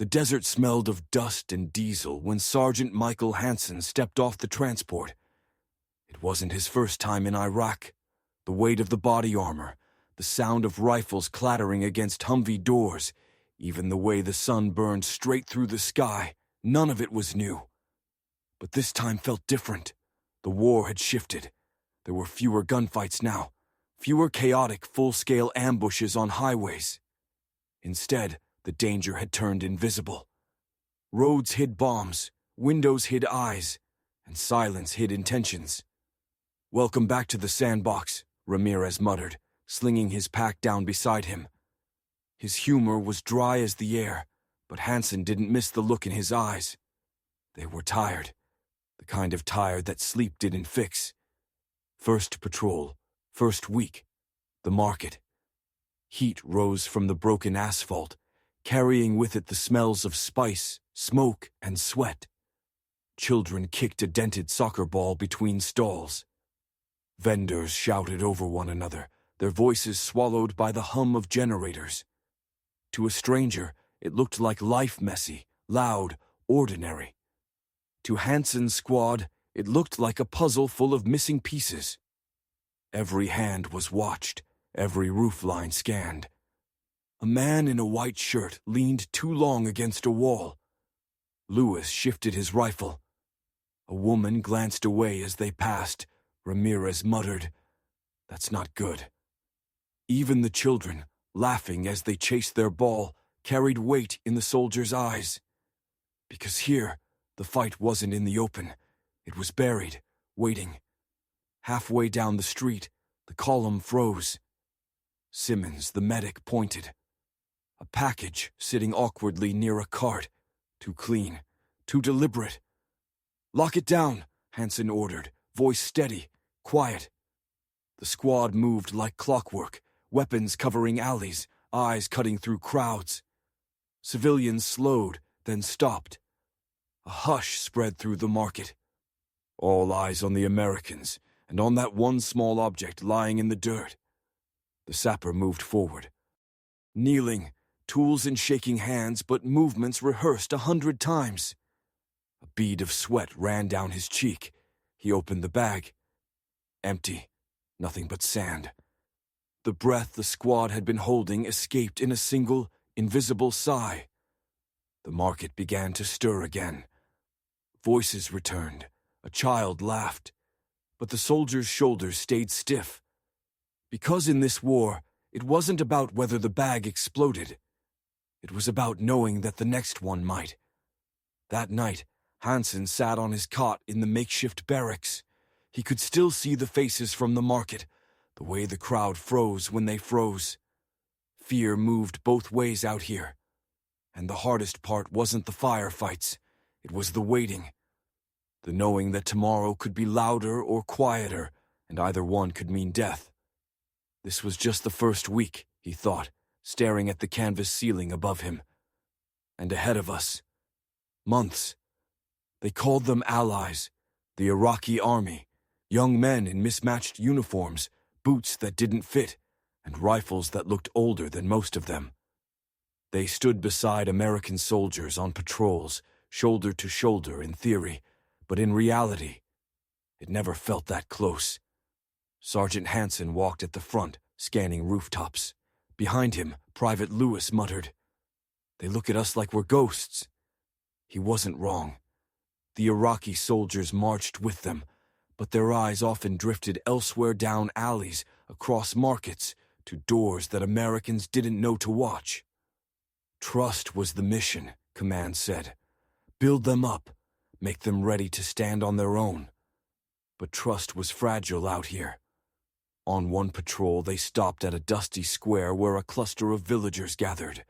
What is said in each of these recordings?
The desert smelled of dust and diesel when Sergeant Michael Hansen stepped off the transport. It wasn't his first time in Iraq. The weight of the body armor, the sound of rifles clattering against Humvee doors, even the way the sun burned straight through the sky, none of it was new. But this time felt different. The war had shifted. There were fewer gunfights now, fewer chaotic full-scale ambushes on highways. Instead, the danger had turned invisible. Roads hid bombs, windows hid eyes, and silence hid intentions. "Welcome back to the sandbox," Ramirez muttered, slinging his pack down beside him. His humor was dry as the air, but Hansen didn't miss the look in his eyes. They were tired, the kind of tired that sleep didn't fix. First patrol, first week, the market. Heat rose from the broken asphalt, carrying with it the smells of spice, smoke, and sweat. Children kicked a dented soccer ball between stalls. Vendors shouted over one another, their voices swallowed by the hum of generators. To a stranger, it looked like life messy, loud, ordinary. To Hansen's squad, it looked like a puzzle full of missing pieces. Every hand was watched, every roofline scanned. A man in a white shirt leaned too long against a wall. Lewis shifted his rifle. A woman glanced away as they passed. Ramirez muttered, "That's not good." Even the children, laughing as they chased their ball, carried weight in the soldiers' eyes. Because here, the fight wasn't in the open. It was buried, waiting. Halfway down the street, the column froze. Simmons, the medic, pointed. A package sitting awkwardly near a cart. Too clean, too deliberate. "Lock it down," Hansen ordered, voice steady, quiet. The squad moved like clockwork, weapons covering alleys, eyes cutting through crowds. Civilians slowed, then stopped. A hush spread through the market. All eyes on the Americans, and on that one small object lying in the dirt. The sapper moved forward. Kneeling, tools in shaking hands, but movements rehearsed 100 times. A bead of sweat ran down his cheek. He opened the bag. Empty. Nothing but sand. The breath the squad had been holding escaped in a single, invisible sigh. The market began to stir again. Voices returned. A child laughed. But the soldiers' shoulders stayed stiff. Because in this war, it wasn't about whether the bag exploded. It was about knowing that the next one might. That night, Hansen sat on his cot in the makeshift barracks. He could still see the faces from the market, the way the crowd froze when they froze. Fear moved both ways out here. And the hardest part wasn't the firefights. It was the waiting. The knowing that tomorrow could be louder or quieter, and either one could mean death. This was just the first week, he thought, staring at the canvas ceiling above him. And ahead of us, months. They called them allies, the Iraqi army, young men in mismatched uniforms, boots that didn't fit, and rifles that looked older than most of them. They stood beside American soldiers on patrols, shoulder to shoulder in theory, but in reality, it never felt that close. Sergeant Hansen walked at the front, scanning rooftops. Behind him, Private Lewis muttered, "They look at us like we're ghosts." He wasn't wrong. The Iraqi soldiers marched with them, but their eyes often drifted elsewhere down alleys, across markets, to doors that Americans didn't know to watch. Trust was the mission, command said. Build them up, make them ready to stand on their own. But trust was fragile out here. On one patrol, they stopped at a dusty square where a cluster of villagers gathered.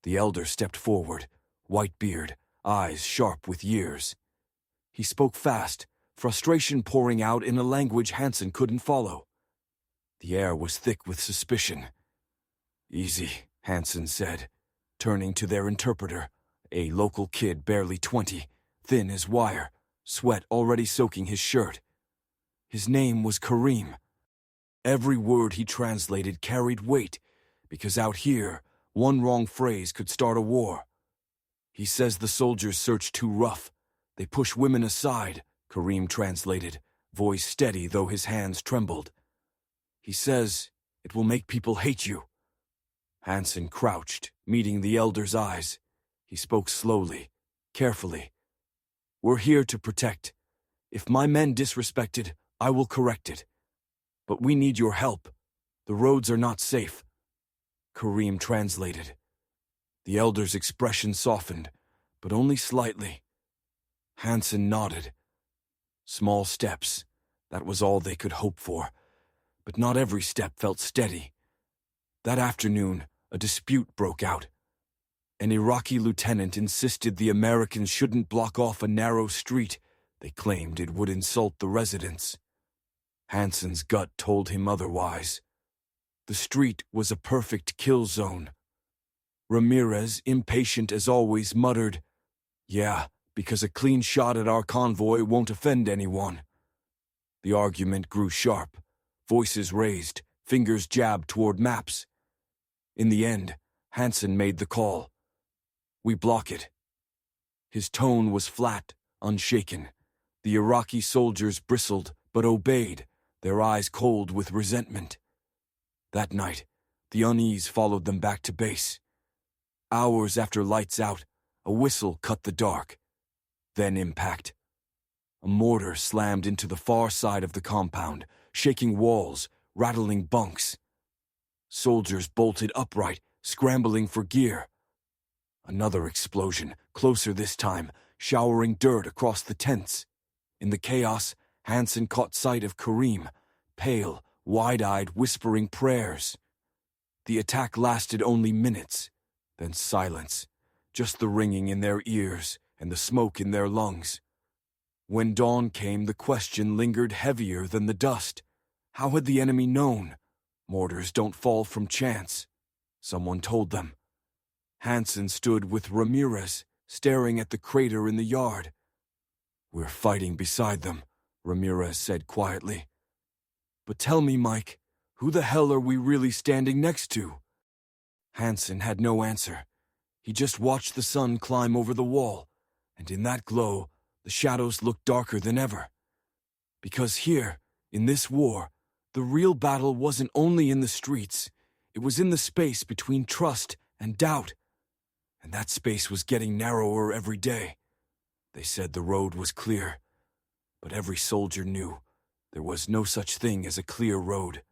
The elder stepped forward, white beard, eyes sharp with years. He spoke fast, frustration pouring out in a language Hansen couldn't follow. The air was thick with suspicion. "Easy," Hansen said, turning to their interpreter, a local kid barely 20, thin as wire, sweat already soaking his shirt. His name was Kareem. Every word he translated carried weight, because out here, one wrong phrase could start a war. He says the soldiers search too rough. They push women aside, Kareem translated, voice steady though his hands trembled. He says it will make people hate you. Hansen crouched, meeting the elder's eyes. He spoke slowly, carefully. We're here to protect. If my men disrespected, I will correct it. But we need your help. The roads are not safe. Kareem translated. The elder's expression softened, but only slightly. Hansen nodded. Small steps, that was all they could hope for. But not every step felt steady. That afternoon, a dispute broke out. An Iraqi lieutenant insisted the Americans shouldn't block off a narrow street. They claimed it would insult the residents. Hansen's gut told him otherwise. The street was a perfect kill zone. Ramirez, impatient as always, muttered, "Yeah, because a clean shot at our convoy won't offend anyone." The argument grew sharp. Voices raised, fingers jabbed toward maps. In the end, Hansen made the call. We block it. His tone was flat, unshaken. The Iraqi soldiers bristled, but obeyed, their eyes cold with resentment. That night, the unease followed them back to base. Hours after lights out, a whistle cut the dark. Then impact. A mortar slammed into the far side of the compound, shaking walls, rattling bunks. Soldiers bolted upright, scrambling for gear. Another explosion, closer this time, showering dirt across the tents. In the chaos, Hansen caught sight of Kareem, pale, wide-eyed, whispering prayers. The attack lasted only minutes, then silence, just the ringing in their ears and the smoke in their lungs. When dawn came, the question lingered heavier than the dust. How had the enemy known? Mortars don't fall from chance. Someone told them. Hansen stood with Ramirez, staring at the crater in the yard. We're fighting beside them, Ramirez said quietly. But tell me, Mike, who the hell are we really standing next to? Hansen had no answer. He just watched the sun climb over the wall, and in that glow, the shadows looked darker than ever. Because here, in this war, the real battle wasn't only in the streets, it was in the space between trust and doubt. And that space was getting narrower every day. They said the road was clear, but every soldier knew there was no such thing as a clear road.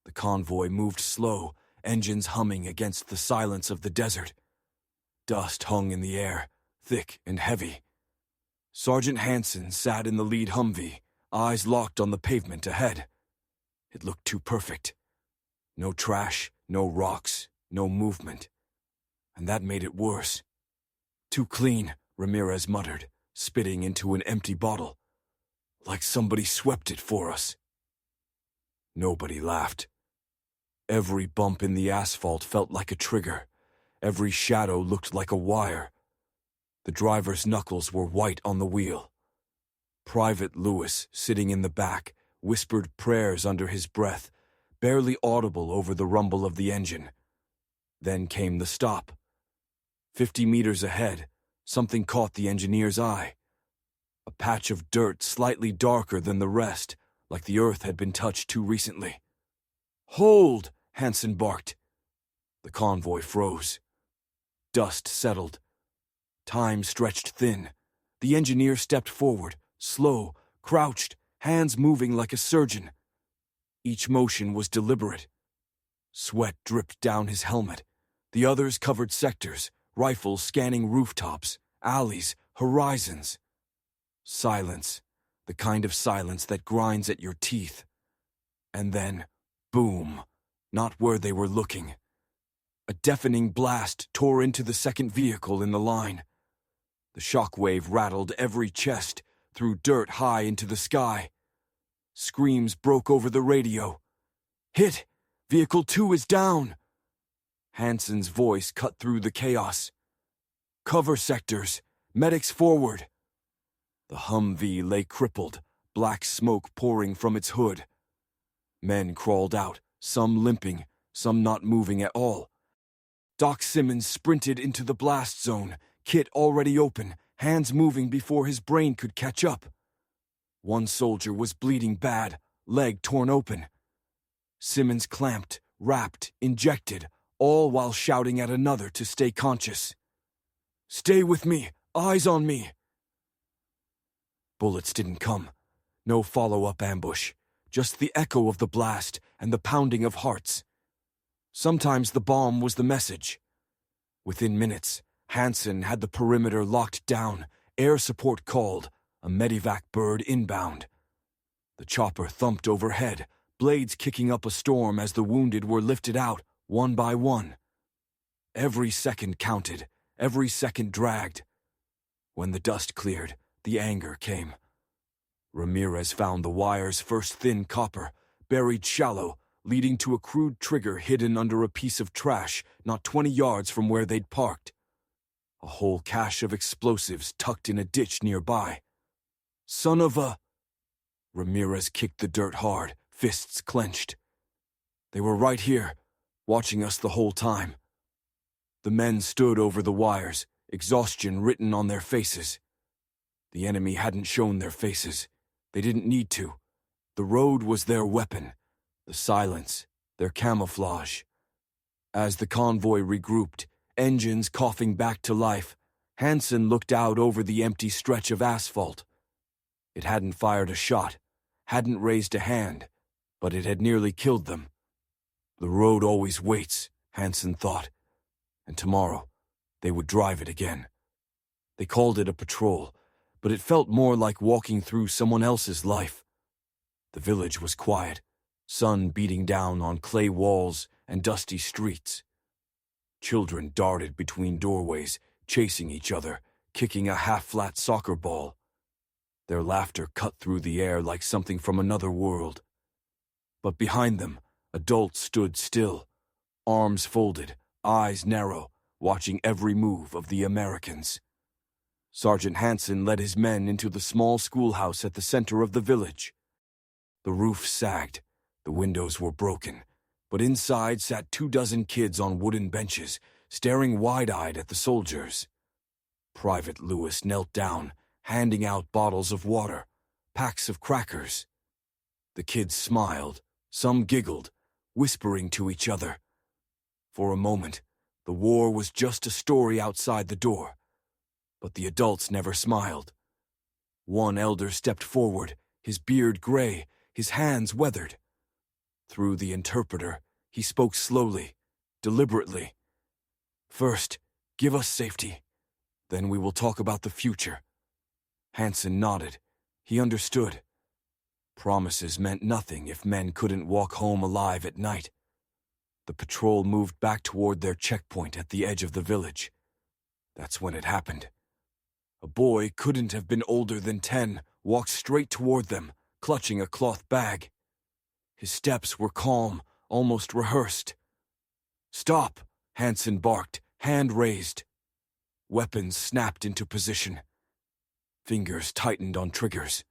The convoy moved slow, engines humming against the silence of the desert. Dust hung in the air, thick and heavy. Sergeant Hansen sat in the lead Humvee, eyes locked on the pavement ahead. It looked too perfect. No trash, no rocks, no movement. And that made it worse. Too clean, Ramirez muttered, spitting into an empty bottle. Like somebody swept it for us. Nobody laughed. Every bump in the asphalt felt like a trigger. Every shadow looked like a wire. The driver's knuckles were white on the wheel. Private Lewis, sitting in the back, whispered prayers under his breath, barely audible over the rumble of the engine. Then came the stop. 50 meters ahead, something caught the engineer's eye. A patch of dirt slightly darker than the rest, like the earth had been touched too recently. "Hold!" Hansen barked. The convoy froze. Dust settled. Time stretched thin. The engineer stepped forward, slow, crouched, hands moving like a surgeon. Each motion was deliberate. Sweat dripped down his helmet. The others covered sectors, rifles scanning rooftops, alleys, horizons. Silence, the kind of silence that grinds at your teeth. And then, boom, not where they were looking. A deafening blast tore into the second vehicle in the line. The shockwave rattled every chest, threw dirt high into the sky. Screams broke over the radio. "Hit! Vehicle 2 is down!" Hansen's voice cut through the chaos. "Cover sectors! Medics forward!" The Humvee lay crippled, black smoke pouring from its hood. Men crawled out, some limping, some not moving at all. Doc Simmons sprinted into the blast zone, kit already open, hands moving before his brain could catch up. One soldier was bleeding bad, leg torn open. Simmons clamped, wrapped, injected, all while shouting at another to stay conscious. "Stay with me! Eyes on me!" Bullets didn't come. No follow-up ambush. Just the echo of the blast and the pounding of hearts. Sometimes the bomb was the message. Within minutes, Hansen had the perimeter locked down, air support called, a medivac bird inbound. The chopper thumped overhead, blades kicking up a storm as the wounded were lifted out, one by one. Every second counted, every second dragged. When the dust cleared, the anger came. Ramirez found the wire's first thin copper, buried shallow, leading to a crude trigger hidden under a piece of trash not 20 yards from where they'd parked. A whole cache of explosives tucked in a ditch nearby. Son of a... Ramirez kicked the dirt hard, fists clenched. They were right here, watching us the whole time. The men stood over the wires, exhaustion written on their faces. The enemy hadn't shown their faces. They didn't need to. The road was their weapon, the silence, their camouflage. As the convoy regrouped, engines coughing back to life, Hansen looked out over the empty stretch of asphalt. It hadn't fired a shot, hadn't raised a hand, but it had nearly killed them. The road always waits, Hansen thought, and tomorrow they would drive it again. They called it a patrol, but it felt more like walking through someone else's life. The village was quiet, sun beating down on clay walls and dusty streets. Children darted between doorways, chasing each other, kicking a half-flat soccer ball. Their laughter cut through the air like something from another world. But behind them, adults stood still, arms folded, eyes narrow, watching every move of the Americans. Sergeant Hansen led his men into the small schoolhouse at the center of the village. The roof sagged, the windows were broken, but inside sat 24 kids on wooden benches, staring wide-eyed at the soldiers. Private Lewis knelt down, handing out bottles of water, packs of crackers. The kids smiled, some giggled, whispering to each other. For a moment, the war was just a story outside the door. But the adults never smiled. One elder stepped forward, his beard gray, his hands weathered. Through the interpreter, he spoke slowly, deliberately. "First, give us safety. Then we will talk about the future." Hansen nodded. He understood. Promises meant nothing if men couldn't walk home alive at night. The patrol moved back toward their checkpoint at the edge of the village. That's when it happened. A boy couldn't have been older than 10, walked straight toward them, clutching a cloth bag. His steps were calm, almost rehearsed. "Stop!" Hansen barked, hand raised. Weapons snapped into position. Fingers tightened on triggers.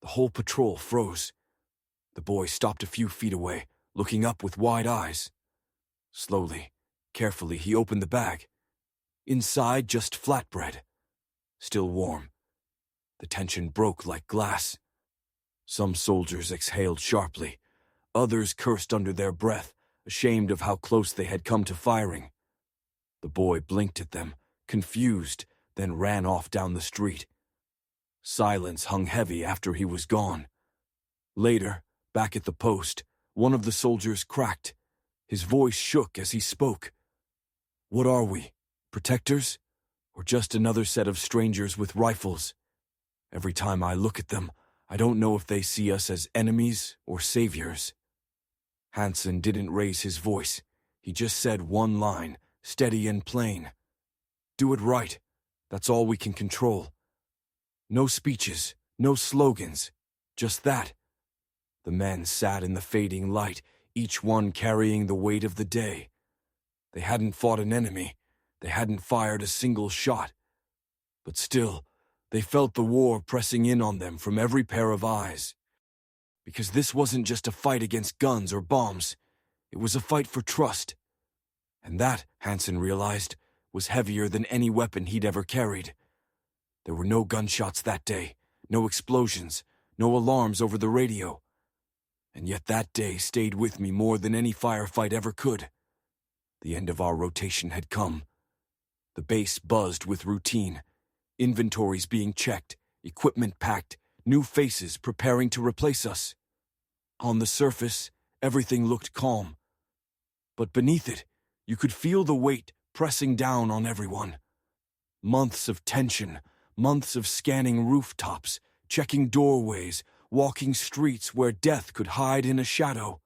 The whole patrol froze. The boy stopped a few feet away, looking up with wide eyes. Slowly, carefully, he opened the bag. Inside, just flatbread. Still warm. The tension broke like glass. Some soldiers exhaled sharply. Others cursed under their breath, ashamed of how close they had come to firing. The boy blinked at them, confused, then ran off down the street. Silence hung heavy after he was gone. Later, back at the post, one of the soldiers cracked. His voice shook as he spoke. "What are we? Protectors? Or just another set of strangers with rifles? Every time I look at them, I don't know if they see us as enemies or saviors." Hansen didn't raise his voice. He just said one line, steady and plain. "Do it right. That's all we can control." No speeches, no slogans, just that. The men sat in the fading light, each one carrying the weight of the day. They hadn't fought an enemy. They hadn't fired a single shot. But still, they felt the war pressing in on them from every pair of eyes. Because this wasn't just a fight against guns or bombs. It was a fight for trust. And that, Hansen realized, was heavier than any weapon he'd ever carried. There were no gunshots that day, no explosions, no alarms over the radio. And yet that day stayed with me more than any firefight ever could. The end of our rotation had come. The base buzzed with routine, inventories being checked, equipment packed, new faces preparing to replace us. On the surface, everything looked calm. But beneath it, you could feel the weight pressing down on everyone. Months of tension, months of scanning rooftops, checking doorways, walking streets where death could hide in a shadow.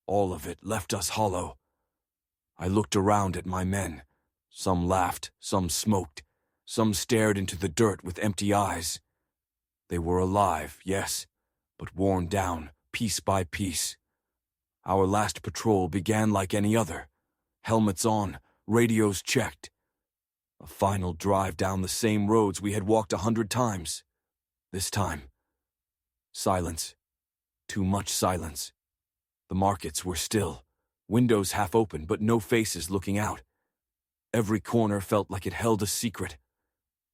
All of it left us hollow. I looked around at my men. Some laughed, some smoked, some stared into the dirt with empty eyes. They were alive, yes, but worn down, piece by piece. Our last patrol began like any other. Helmets on, radios checked. A final drive down the same roads we had walked 100 times. This time, silence. Too much silence. The markets were still, windows half open but no faces looking out. Every corner felt like it held a secret.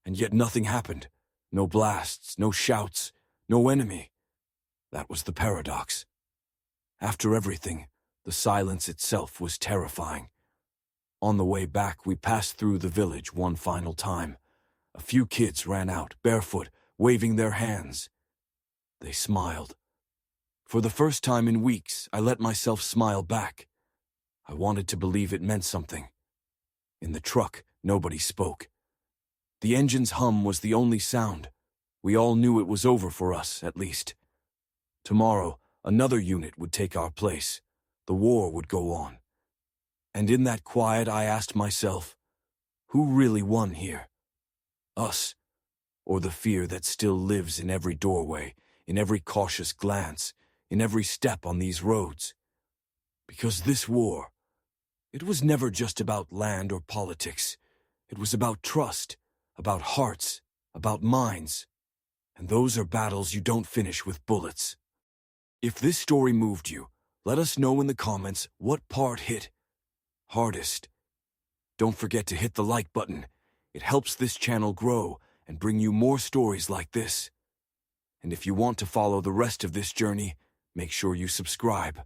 And yet nothing happened. No blasts, no shouts, no enemy. That was the paradox. After everything, the silence itself was terrifying. On the way back, we passed through the village one final time. A few kids ran out, barefoot, waving their hands. They smiled. For the first time in weeks, I let myself smile back. I wanted to believe it meant something. In the truck, nobody spoke. The engine's hum was the only sound. We all knew it was over for us, at least. Tomorrow, another unit would take our place. The war would go on. And in that quiet, I asked myself, who really won here? Us, or the fear that still lives in every doorway, in every cautious glance, in every step on these roads? Because this war, it was never just about land or politics. It was about trust, about hearts, about minds. And those are battles you don't finish with bullets. If this story moved you, let us know in the comments what part hit hardest. Don't forget to hit the like button. It helps this channel grow and bring you more stories like this. And if you want to follow the rest of this journey, make sure you subscribe.